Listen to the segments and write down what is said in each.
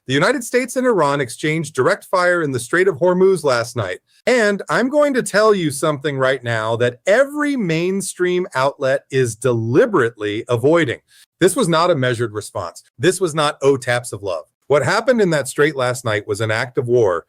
The United States and Iran exchanged direct fire in the Strait of Hormuz last night. And I'm going to tell you something right now that every mainstream outlet is deliberately avoiding. This was not a measured response. This was not taps of love. What happened in that strait last night was an act of war.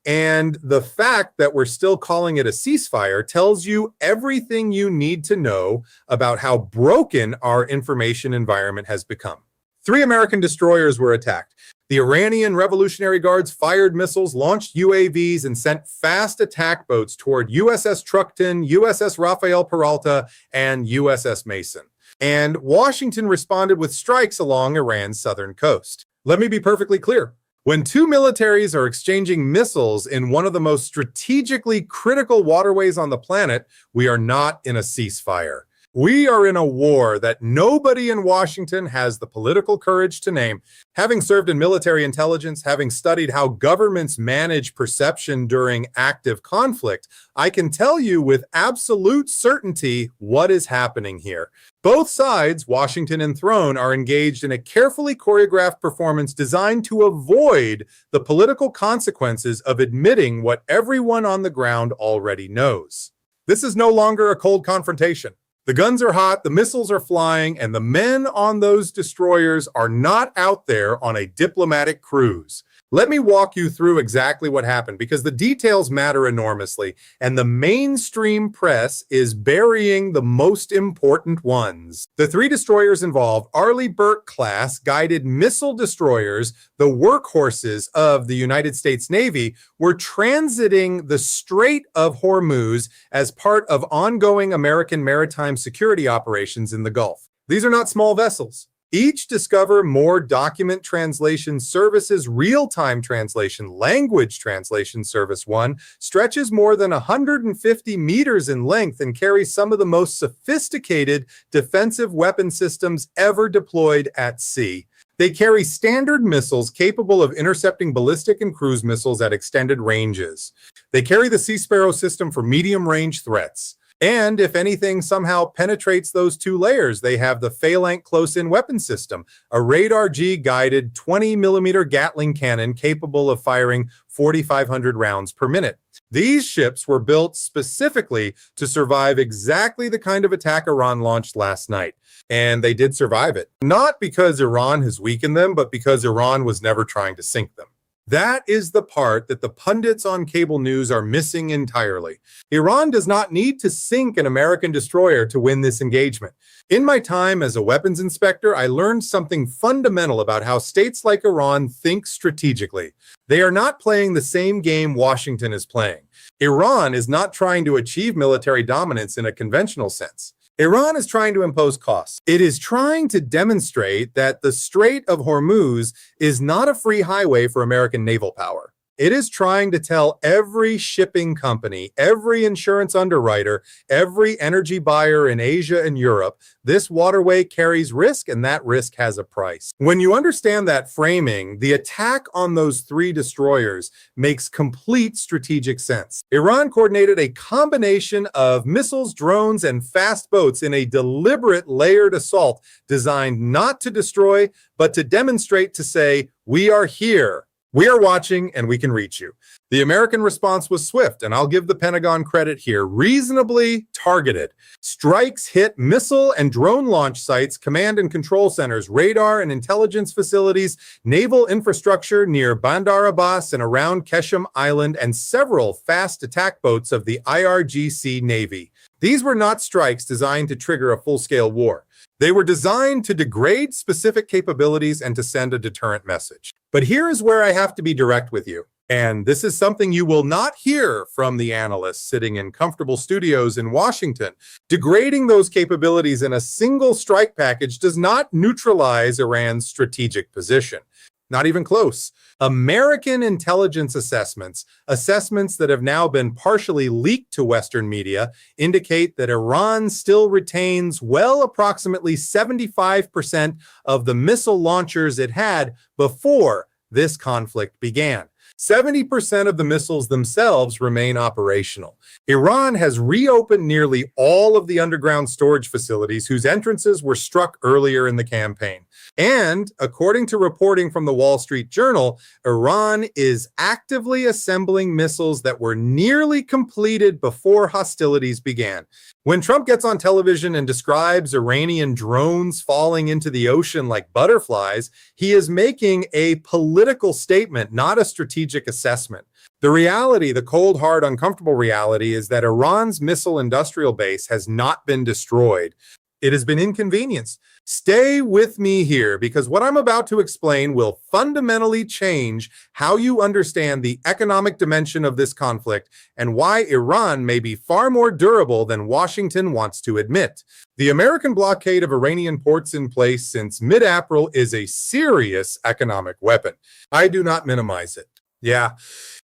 And the fact that we're still calling it a ceasefire tells you everything you need to know about how broken our information environment has become. 3 American destroyers were attacked. The Iranian Revolutionary Guards fired missiles, launched UAVs, and sent fast attack boats toward USS Truckton, USS Rafael Peralta, and USS Mason. And Washington responded with strikes along Iran's southern coast. Let me be perfectly clear. When 2 militaries are exchanging missiles in one of the most strategically critical waterways on the planet, we are not in a ceasefire. We are in a war that nobody in Washington has the political courage to name. Having served in military intelligence, having studied how governments manage perception during active conflict, I can tell you with absolute certainty what is happening here. Both sides, Washington and throne, are engaged in a carefully choreographed performance designed to avoid the political consequences of admitting what everyone on the ground already knows. This is no longer a cold confrontation. The guns are hot, the missiles are flying, and the men on those destroyers are not out there on a diplomatic cruise. Let me walk you through exactly what happened, because the details matter enormously, and the mainstream press is burying the most important ones. The 3 destroyers involved, Arleigh Burke-class guided missile destroyers, the workhorses of the United States Navy, were transiting the Strait of Hormuz as part of ongoing American maritime security operations in the Gulf. These are not small vessels. Each Discover More Document Translation Services Real-Time Translation Language Translation Service 1 stretches more than 150 meters in length and carries some of the most sophisticated defensive weapon systems ever deployed at sea. They carry standard missiles capable of intercepting ballistic and cruise missiles at extended ranges. They carry the Sea Sparrow system for medium-range threats. And if anything somehow penetrates those 2 layers, they have the Phalanx close-in weapon system, a radar-G guided 20mm Gatling cannon capable of firing 4,500 rounds per minute. These ships were built specifically to survive exactly the kind of attack Iran launched last night. And they did survive it. Not because Iran has weakened them, but because Iran was never trying to sink them. That is the part that the pundits on cable news are missing entirely. Iran does not need to sink an American destroyer to win this engagement. In my time as a weapons inspector, I learned something fundamental about how states like Iran think strategically. They are not playing the same game Washington is playing. Iran is not trying to achieve military dominance in a conventional sense. Iran is trying to impose costs. It is trying to demonstrate that the Strait of Hormuz is not a free highway for American naval power. It is trying to tell every shipping company, every insurance underwriter, every energy buyer in Asia and Europe, this waterway carries risk and that risk has a price. When you understand that framing, the attack on those 3 destroyers makes complete strategic sense. Iran coordinated a combination of missiles, drones, and fast boats in a deliberate layered assault designed not to destroy, but to demonstrate, to say, we are here. We are watching and we can reach you. The American response was swift, and I'll give the Pentagon credit here, reasonably targeted. Strikes hit missile and drone launch sites, command and control centers, radar and intelligence facilities, naval infrastructure near Bandar Abbas and around Keshem Island, and several fast attack boats of the IRGC Navy. These were not strikes designed to trigger a full-scale war. They were designed to degrade specific capabilities and to send a deterrent message. But here is where I have to be direct with you. And this is something you will not hear from the analysts sitting in comfortable studios in Washington. Degrading those capabilities in a single strike package does not neutralize Iran's strategic position. Not even close. American intelligence assessments that have now been partially leaked to Western media, indicate that Iran still retains approximately 75% of the missile launchers it had before this conflict began. 70% of the missiles themselves remain operational. Iran has reopened nearly all of the underground storage facilities whose entrances were struck earlier in the campaign. And according to reporting from the Wall Street Journal, Iran is actively assembling missiles that were nearly completed before hostilities began. When Trump gets on television and describes Iranian drones falling into the ocean like butterflies, he is making a political statement, not a strategic assessment. The reality, the cold, hard, uncomfortable reality, is that Iran's missile industrial base has not been destroyed. It has been inconvenienced. Stay with me here, because what I'm about to explain will fundamentally change how you understand the economic dimension of this conflict and why Iran may be far more durable than Washington wants to admit. The American blockade of Iranian ports in place since mid-April is a serious economic weapon. I do not minimize it. Yeah.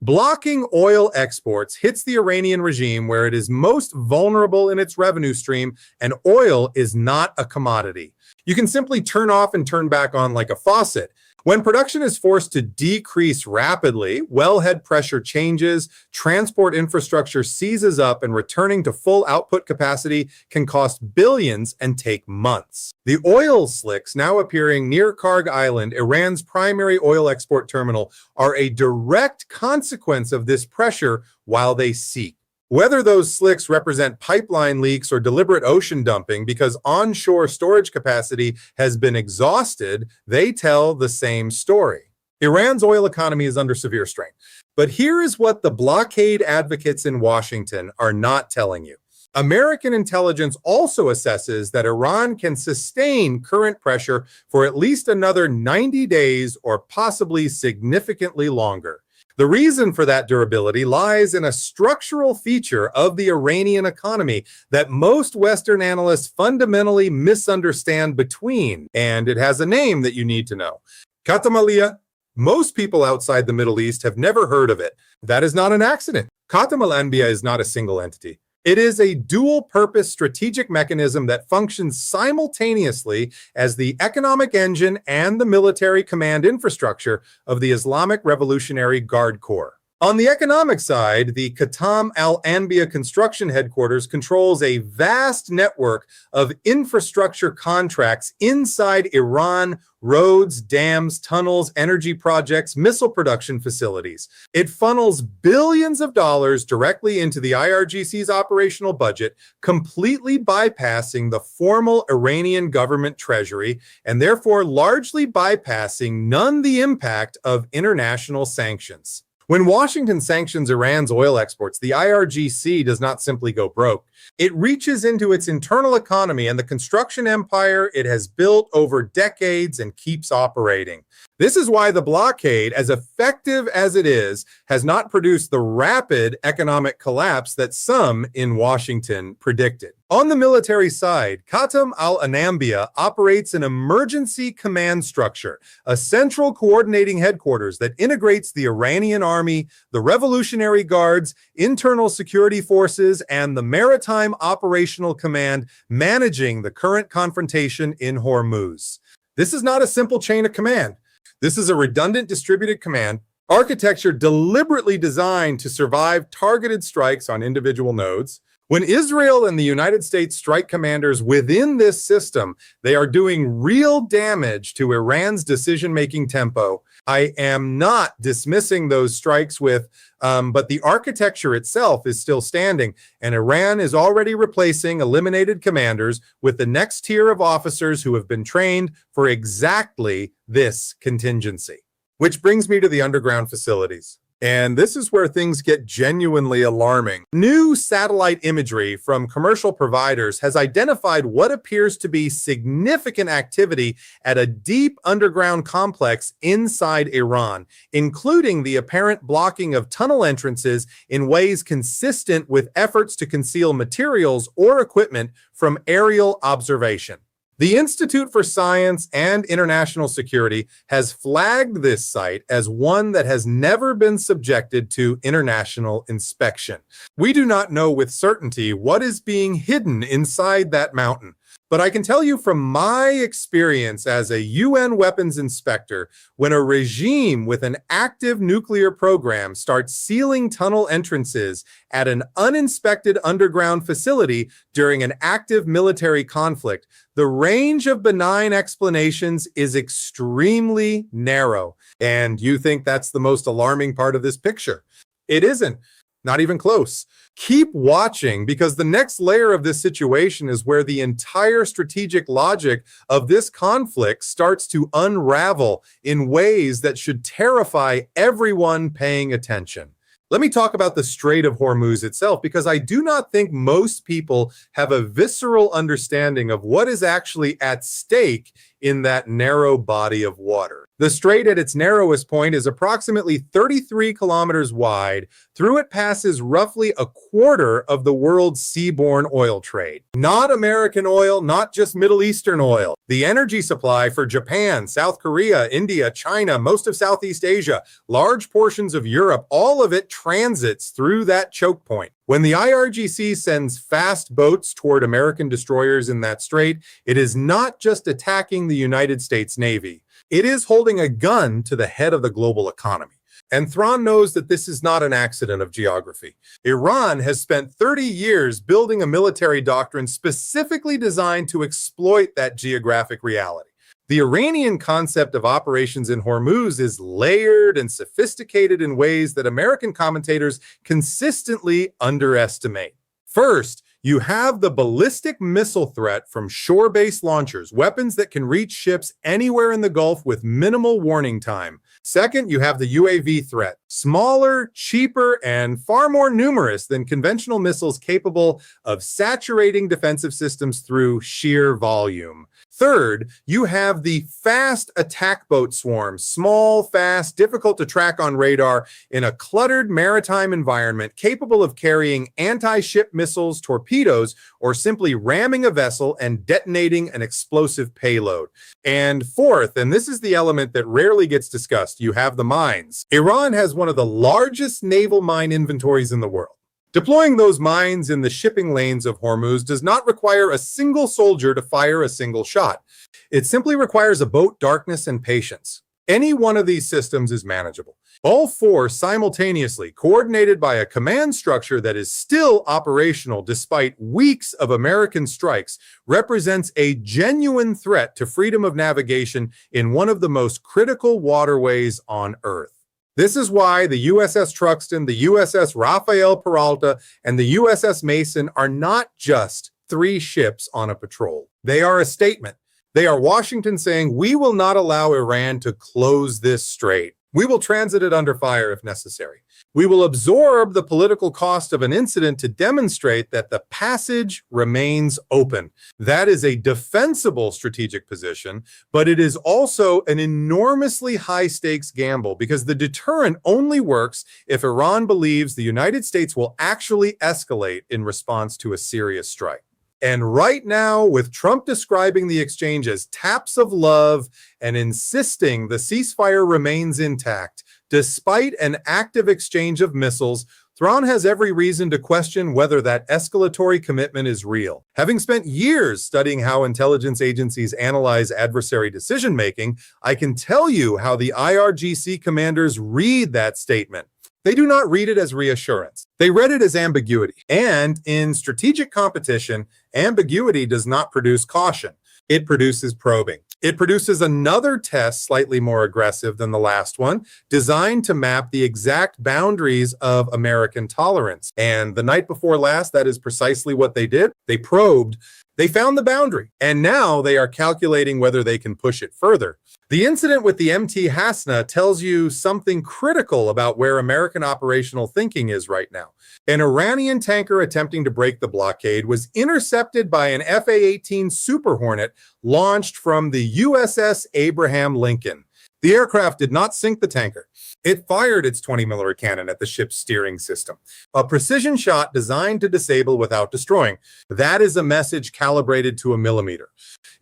Blocking oil exports hits the Iranian regime where it is most vulnerable in its revenue stream, and oil is not a commodity. You can simply turn off and turn back on like a faucet. When production is forced to decrease rapidly, wellhead pressure changes, transport infrastructure seizes up, and returning to full output capacity can cost billions and take months. The oil slicks now appearing near Karg Island, Iran's primary oil export terminal, are a direct consequence of this pressure while they seek. Whether those slicks represent pipeline leaks or deliberate ocean dumping because onshore storage capacity has been exhausted, they tell the same story. Iran's oil economy is under severe strain. But here is what the blockade advocates in Washington are not telling you. American intelligence also assesses that Iran can sustain current pressure for at least another 90 days or possibly significantly longer. The reason for that durability lies in a structural feature of the Iranian economy that most Western analysts fundamentally misunderstand between, and it has a name that you need to know. Khatam. Most people outside the Middle East have never heard of it. That is not an accident. Khatam al-Anbiya is not a single entity. It is a dual-purpose strategic mechanism that functions simultaneously as the economic engine and the military command infrastructure of the Islamic Revolutionary Guard Corps. On the economic side, the Khatam al-Anbiya construction headquarters controls a vast network of infrastructure contracts inside Iran: roads, dams, tunnels, energy projects, missile production facilities. It funnels billions of dollars directly into the IRGC's operational budget, completely bypassing the formal Iranian government treasury and therefore largely bypassing the impact of international sanctions. When Washington sanctions Iran's oil exports, the IRGC does not simply go broke. It reaches into its internal economy and the construction empire it has built over decades and keeps operating. This is why the blockade, as effective as it is, has not produced the rapid economic collapse that some in Washington predicted. On the military side, Khatam al-Anbiya operates an emergency command structure, a central coordinating headquarters that integrates the Iranian army, the Revolutionary Guards, internal security forces, and the Maritime Operational Command managing the current confrontation in Hormuz. This is not a simple chain of command. This is a redundant distributed command architecture deliberately designed to survive targeted strikes on individual nodes. When Israel and the United States strike commanders within this system, they are doing real damage to Iran's decision-making tempo. I am not dismissing those strikes but the architecture itself is still standing, and Iran is already replacing eliminated commanders with the next tier of officers who have been trained for exactly this contingency. Which brings me to the underground facilities. And this is where things get genuinely alarming. New satellite imagery from commercial providers has identified what appears to be significant activity at a deep underground complex inside Iran, including the apparent blocking of tunnel entrances in ways consistent with efforts to conceal materials or equipment from aerial observation. The Institute for Science and International Security has flagged this site as one that has never been subjected to international inspection. We do not know with certainty what is being hidden inside that mountain, But I can tell you from my experience as a UN weapons inspector, when a regime with an active nuclear program starts sealing tunnel entrances at an uninspected underground facility during an active military conflict, the range of benign explanations is extremely narrow. And you think that's the most alarming part of this picture? It isn't. Not even close. Keep watching, because the next layer of this situation is where the entire strategic logic of this conflict starts to unravel in ways that should terrify everyone paying attention. Let me talk about the Strait of Hormuz itself, because I do not think most people have a visceral understanding of what is actually at stake in that narrow body of water. The strait at its narrowest point is approximately 33 kilometers wide. Through it passes roughly a quarter of the world's seaborne oil trade. Not American oil, not just Middle Eastern oil. The energy supply for Japan, South Korea, India, China, most of Southeast Asia, large portions of Europe, all of it transits through that choke point. When the IRGC sends fast boats toward American destroyers in that strait, it is not just attacking the United States Navy. It is holding a gun to the head of the global economy. And Tehran knows that this is not an accident of geography. Iran has spent 30 years building a military doctrine specifically designed to exploit that geographic reality. The Iranian concept of operations in Hormuz is layered and sophisticated in ways that American commentators consistently underestimate. First, you have the ballistic missile threat from shore-based launchers, weapons that can reach ships anywhere in the Gulf with minimal warning time. Second, you have the UAV threat, smaller, cheaper, and far more numerous than conventional missiles capable of saturating defensive systems through sheer volume. Third, you have the fast attack boat swarms, small, fast, difficult to track on radar in a cluttered maritime environment capable of carrying anti-ship missiles, torpedoes, or simply ramming a vessel and detonating an explosive payload. And fourth, and this is the element that rarely gets discussed, you have the mines. Iran has one of the largest naval mine inventories in the world. Deploying those mines in the shipping lanes of Hormuz does not require a single soldier to fire a single shot. It simply requires a boat, darkness, and patience. Any one of these systems is manageable. All four simultaneously, coordinated by a command structure that is still operational despite weeks of American strikes, represents a genuine threat to freedom of navigation in one of the most critical waterways on Earth. This is why the USS Truxtun, the USS Rafael Peralta, and the USS Mason are not just 3 ships on a patrol. They are a statement. They are Washington saying, we will not allow Iran to close this strait. We will transit it under fire if necessary. We will absorb the political cost of an incident to demonstrate that the passage remains open. That is a defensible strategic position, but it is also an enormously high-stakes gamble because the deterrent only works if Iran believes the United States will actually escalate in response to a serious strike. And right now, with Trump describing the exchange as taps of love and insisting the ceasefire remains intact, despite an active exchange of missiles, Tehran has every reason to question whether that escalatory commitment is real. Having spent years studying how intelligence agencies analyze adversary decision-making, I can tell you how the IRGC commanders read that statement. They do not read it as reassurance. They read it as ambiguity. And in strategic competition, ambiguity does not produce caution. It produces probing. It produces another test slightly more aggressive than the last one, designed to map the exact boundaries of American tolerance. And the night before last, that is precisely what they did. They probed. They found the boundary. And now they are calculating whether they can push it further. The incident with the MT Hasna tells you something critical about where American operational thinking is right now. An Iranian tanker attempting to break the blockade was intercepted by an FA-18 Super Hornet launched from the USS Abraham Lincoln. The aircraft did not sink the tanker. It fired its 20mm cannon at the ship's steering system, a precision shot designed to disable without destroying. That is a message calibrated to a millimeter.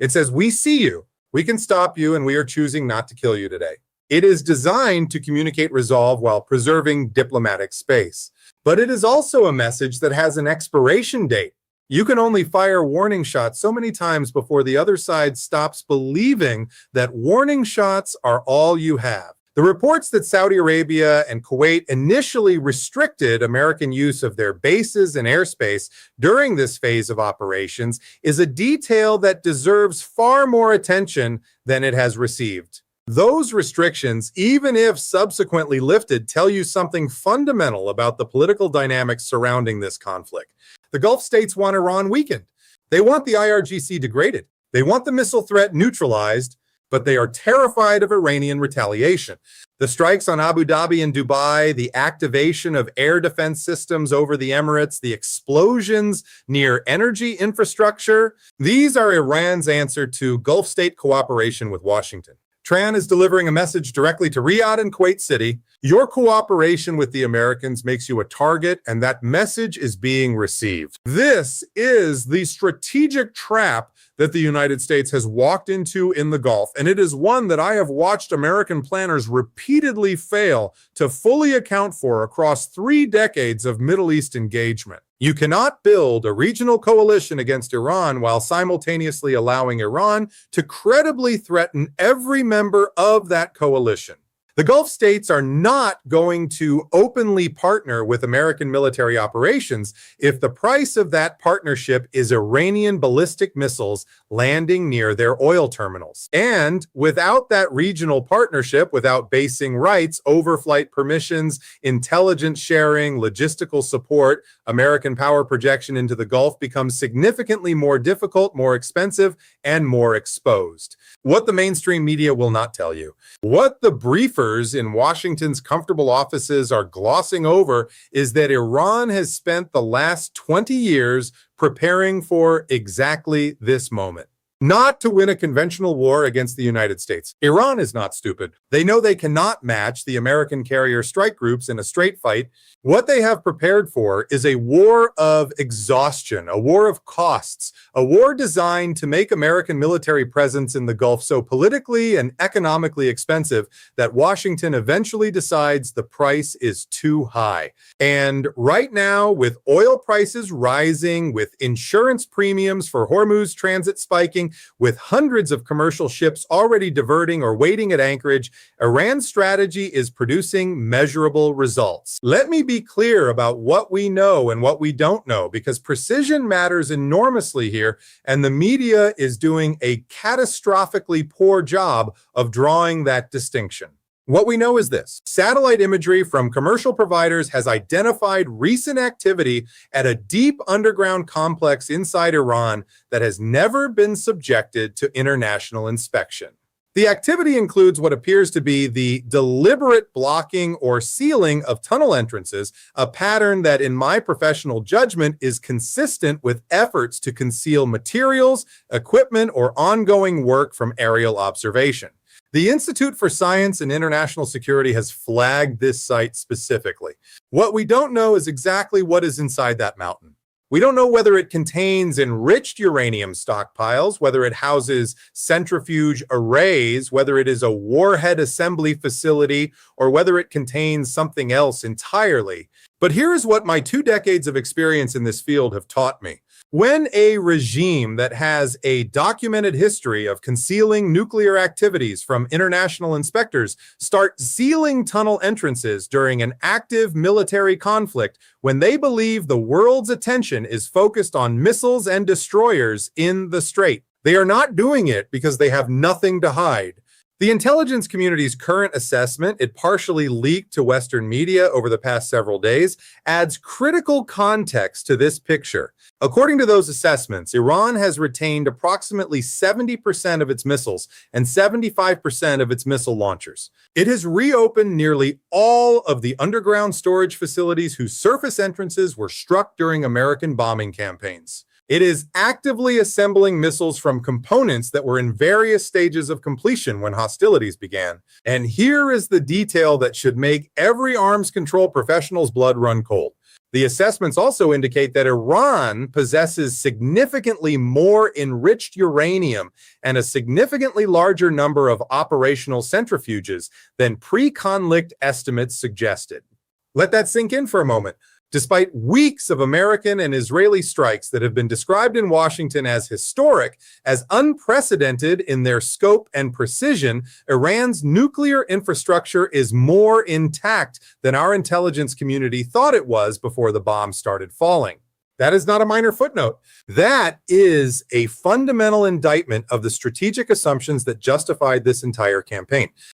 It says, we see you. We can stop you, and we are choosing not to kill you today. It is designed to communicate resolve while preserving diplomatic space. But it is also a message that has an expiration date. You can only fire warning shots so many times before the other side stops believing that warning shots are all you have. The reports that Saudi Arabia and Kuwait initially restricted American use of their bases and airspace during this phase of operations is a detail that deserves far more attention than it has received. Those restrictions, even if subsequently lifted, tell you something fundamental about the political dynamics surrounding this conflict. The Gulf states want Iran weakened. They want the IRGC degraded. They want the missile threat neutralized, but they are terrified of Iranian retaliation. The strikes on Abu Dhabi and Dubai, the activation of air defense systems over the Emirates, the explosions near energy infrastructure, these are Iran's answer to Gulf state cooperation with Washington. Tehran is delivering a message directly to Riyadh and Kuwait City. Your cooperation with the Americans makes you a target, and that message is being received. This is the strategic trap that the United States has walked into in the Gulf, and it is one that I have watched American planners repeatedly fail to fully account for across 3 decades of Middle East engagement. You cannot build a regional coalition against Iran while simultaneously allowing Iran to credibly threaten every member of that coalition. The Gulf states are not going to openly partner with American military operations if the price of that partnership is Iranian ballistic missiles landing near their oil terminals. And without that regional partnership, without basing rights, overflight permissions, intelligence sharing, logistical support, American power projection into the Gulf becomes significantly more difficult, more expensive, and more exposed. What the mainstream media will not tell you. What the briefers in Washington's comfortable offices are glossing over is that Iran has spent the last 20 years preparing for exactly this moment. Not to win a conventional war against the United States. Iran is not stupid. They know they cannot match the American carrier strike groups in a straight fight. What they have prepared for is a war of exhaustion, a war of costs, a war designed to make American military presence in the Gulf so politically and economically expensive that Washington eventually decides the price is too high. And right now, with oil prices rising, with insurance premiums for Hormuz transit spiking, with hundreds of commercial ships already diverting or waiting at anchorage, Iran's strategy is producing measurable results. Let me be clear about what we know and what we don't know, because precision matters enormously here, and the media is doing a catastrophically poor job of drawing that distinction. What we know is this: satellite imagery from commercial providers has identified recent activity at a deep underground complex inside Iran that has never been subjected to international inspection. The activity includes what appears to be the deliberate blocking or sealing of tunnel entrances, a pattern that, in my professional judgment, is consistent with efforts to conceal materials, equipment, or ongoing work from aerial observation. The Institute for Science and International Security has flagged this site specifically. What we don't know is exactly what is inside that mountain. We don't know whether it contains enriched uranium stockpiles, whether it houses centrifuge arrays, whether it is a warhead assembly facility, or whether it contains something else entirely. But here is what my 2 decades of experience in this field have taught me. When a regime that has a documented history of concealing nuclear activities from international inspectors start sealing tunnel entrances during an active military conflict, when they believe the world's attention is focused on missiles and destroyers in the strait, they are not doing it because they have nothing to hide. The intelligence community's current assessment, it partially leaked to Western media over the past several days, adds critical context to this picture. According to those assessments, Iran has retained approximately 70% of its missiles and 75% of its missile launchers. It has reopened nearly all of the underground storage facilities whose surface entrances were struck during American bombing campaigns. It is actively assembling missiles from components that were in various stages of completion when hostilities began. And here is the detail that should make every arms control professional's blood run cold. The assessments also indicate that Iran possesses significantly more enriched uranium and a significantly larger number of operational centrifuges than pre-conflict estimates suggested. Let that sink in for a moment. Despite weeks of American and Israeli strikes that have been described in Washington as historic, as unprecedented in their scope and precision, Iran's nuclear infrastructure is more intact than our intelligence community thought it was before the bombs started falling. That is not a minor footnote. That is a fundamental indictment of the strategic assumptions that justified this entire campaign.